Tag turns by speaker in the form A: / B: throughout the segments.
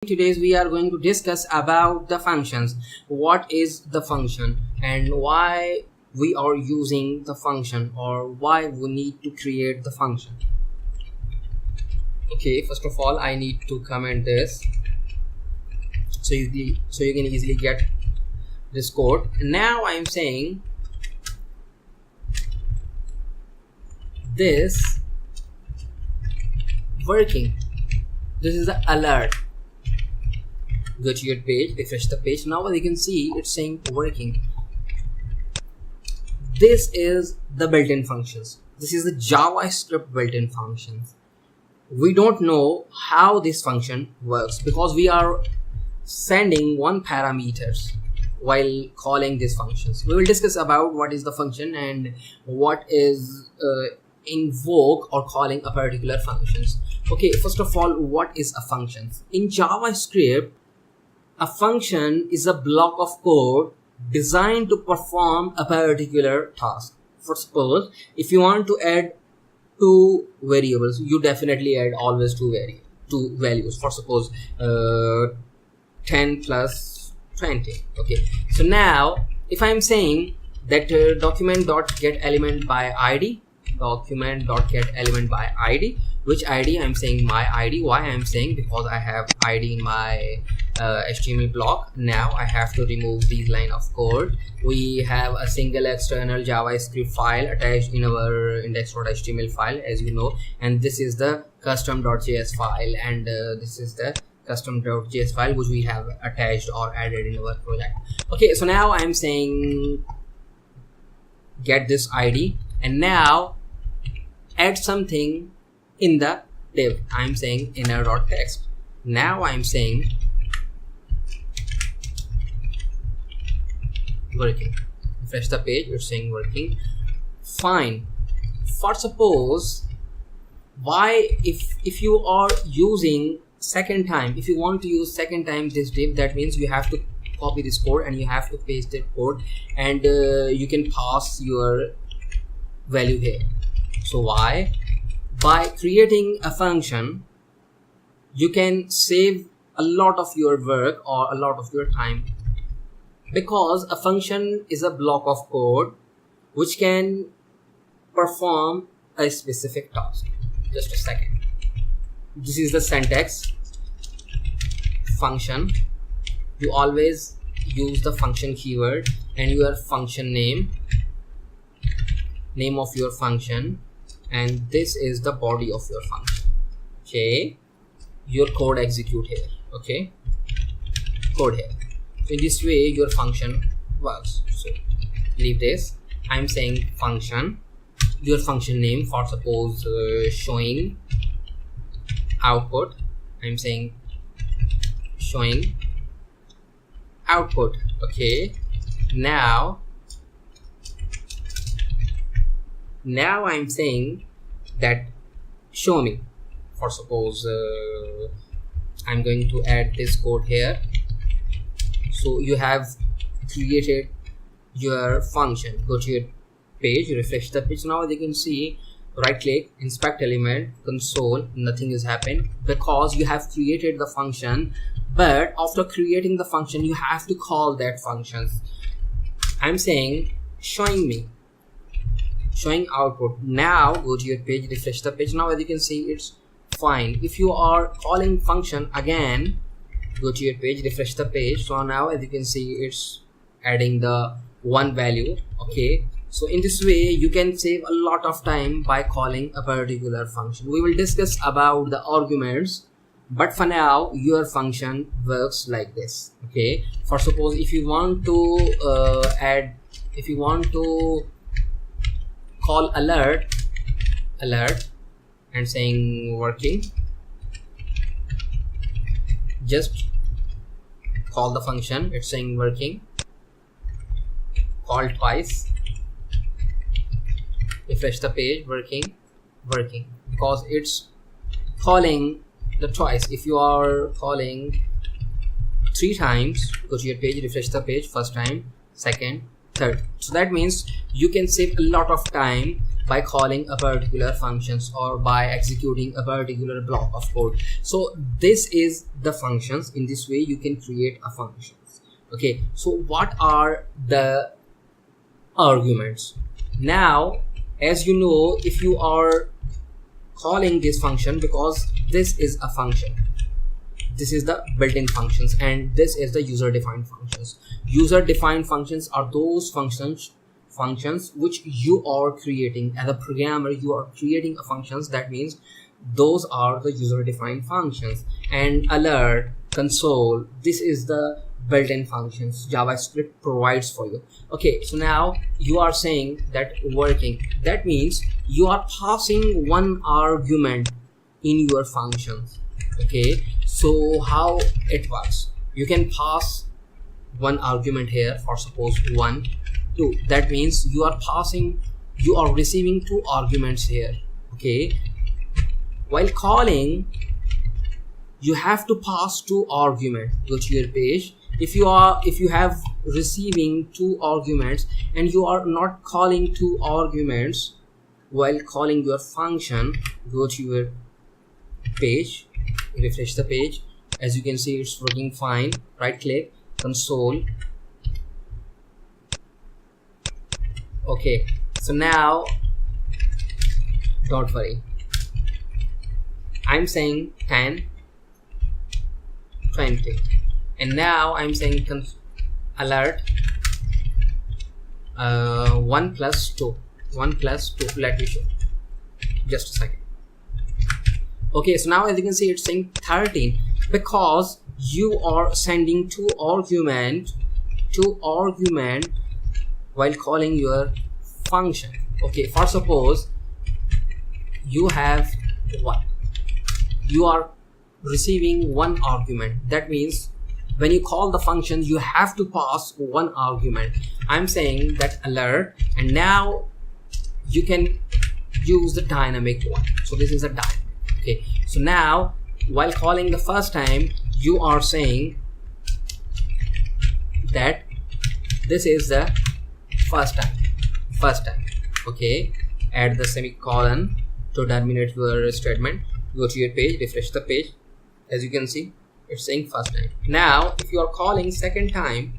A: Today we are going to discuss about the functions. What is the function and why we are using the function, or why we need to create the function. Okay, first of all I need to comment this so you can easily get this code. Now I'm saying this working. This is the alert. Go to your page, refresh the page. Now as you can see, it's saying working. This is the built-in functions. This is the JavaScript built-in functions. We don't know how this function works because we are sending one parameters while calling these functions. We will discuss about what is the function and what is invoke or calling a particular functions. Okay, first of all, what is a function? In JavaScript, a function is a block of code designed to perform a particular task. For suppose, if you want to add two variables, you definitely add always two values. For suppose 10 plus 20. Okay, so now if I'm saying that document.getElement by id, document.getElement by id, which id? I'm saying my id. Why I'm saying? Because I have id in my HTML block. Now I have to remove these line of code. We have a single external JavaScript file attached in our index.html file, as you know, and this is the custom.js file, and this is the custom.js file which we have attached or added in our project. Okay, so now I'm saying get this id, and now add something in the div. I'm saying inner.text. Now I'm saying working. Refresh the page, you're saying working. Fine. For suppose, why if you are using second time, if you want to use second time this div, that means you have to copy this code and you have to paste the code, and you can pass your value here. So why? By creating a function, you can save a lot of your work or a lot of your time, because a function is a block of code which can perform a specific task. Just a second. This is the syntax. Function. You always use the function keyword and your function name of your function, and this is the body of your function. Okay, your code execute here. Okay, code here. So in this way your function works. So leave this. I'm saying function, your function name. For suppose showing output, I'm saying showing output. Okay, now I'm saying that show me. For suppose I'm going to add this code here. So you have created your function. Go to your page, refresh the page. Now as you can see, right click, inspect element, console, nothing is happening because you have created the function, but after creating the function you have to call that function. I'm saying showing me, showing output. Now go to your page, refresh the page. Now as you can see, it's fine. If you are calling function again, go to your page, refresh the page. So now as you can see, it's adding the one value. Okay, so in this way you can save a lot of time by calling a particular function. We will discuss about the arguments, but for now your function works like this. Okay, for suppose if you want to call alert and saying working, just call the function, it's saying working, call twice, refresh the page, working, because it's calling the twice. If you are calling 3 times, go to your page, refresh the page, first time, second, third. So that means you can save a lot of time by calling a particular functions or by executing a particular block of code. So this is the functions. In this way you can create a functions. Okay, so what are the arguments? Now, as you know, if you are calling this function, because this is a function, this is the built-in functions, and this is the user-defined functions. User-defined functions are those functions which you are creating as a programmer. You are creating a functions, that means those are the user-defined functions. And alert, console, this is the built-in functions JavaScript provides for you. Okay, so now you are saying that working, that means you are passing one argument in your functions. Okay, so how it works, you can pass one argument here, for suppose 1 2, that means you are receiving 2 arguments here. Okay, while calling you have to pass 2 arguments. Go to your page. If you have receiving 2 arguments and you are not calling 2 arguments while calling your function, go to your page, refresh the page. As you can see, it's working fine. Right click, console. Okay, so now don't worry, I'm saying 10 20, and now I'm saying alert 1 plus 2. Let me show, just a second. Okay, so now as you can see, it's saying 13 because you are sending 2 argument while calling your function. Okay, for suppose you have 1, you are receiving 1 argument, that means when you call the function you have to pass 1 argument. I'm saying that alert, and now you can use the dynamic one. So this is a dynamic. Okay, so now while calling the first time, you are saying that this is the first time. Okay, add the semicolon to terminate your statement. Go to your page, refresh the page. As you can see, it's saying first time. Now if you are calling second time,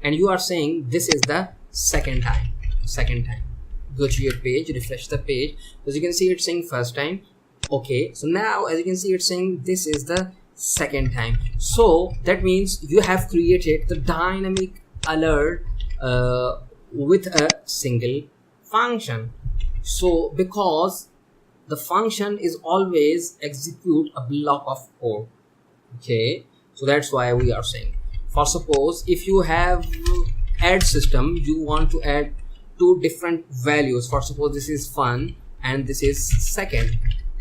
A: and you are saying this is the second time, go to your page, refresh the page. As you can see, it's saying first time. Okay, so now as you can see, it's saying this is the second time. So that means you have created the dynamic alert with a single function. So because the function is always execute a block of code. Okay, so that's why we are saying, for suppose if you have add system, you want to add 2 different values. For suppose this is fun and this is second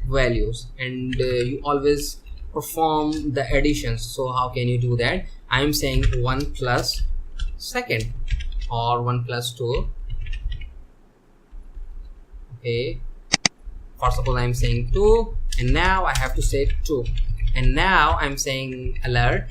A: values, and you always perform the additions. So how can you do that? I'm saying 1 plus second or 1 plus 2. Okay, for suppose I'm saying 2, and now I have to say 2, and now I'm saying alert.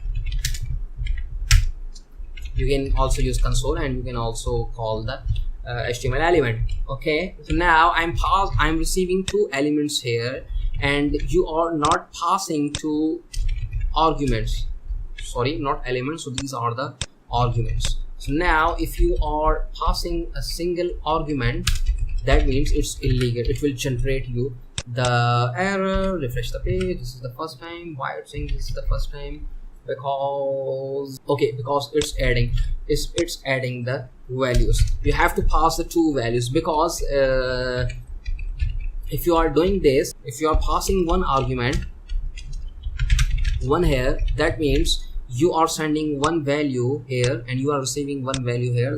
A: You can also use console, and you can also call the HTML element. Okay, so now I'm receiving 2 elements here, and you are not passing 2 arguments, sorry, not elements. So these are the arguments. So now if you are passing a single argument, that means it's illegal. It will generate you the error. Refresh the page. This is the first time. Why it's saying this is the first time? Because it's adding the values. You have to pass the 2 values, because if you are doing this, if you are passing 1 argument, 1 here, that means you are sending 1 value here and you are receiving 1 value here.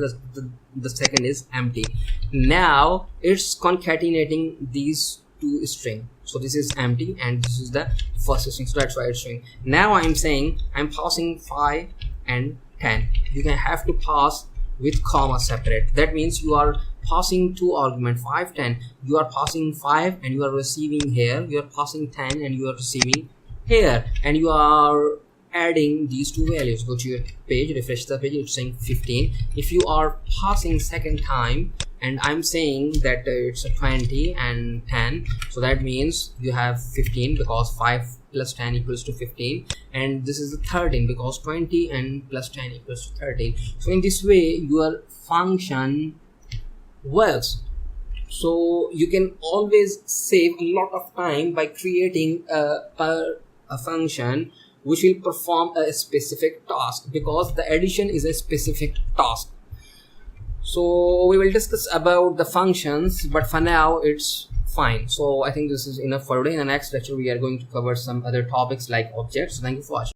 A: The second is empty. Now it's concatenating these 2 string. So this is empty and this is the first string, so that's why it's showing. Now I'm saying I'm passing 5 and 10. You can have to pass with comma separate. That means you are passing 2 argument 5 10. You are passing 5 and you are receiving here. You are passing 10 and you are receiving here, and you are adding these two values. Go to your page, refresh the page, it's saying 15. If you are passing second time and I'm saying that it's a 20 and 10, so that means you have 15 because 5 plus 10 equals to 15, and this is the 13 because 20 and plus 10 equals to 13. So in this way your function works. So you can always save a lot of time by creating a function which will perform a specific task, because the addition is a specific task. So we will discuss about the functions, but for now it's fine. So I think this is enough for today. In the next lecture we are going to cover some other topics like objects. So thank you for watching.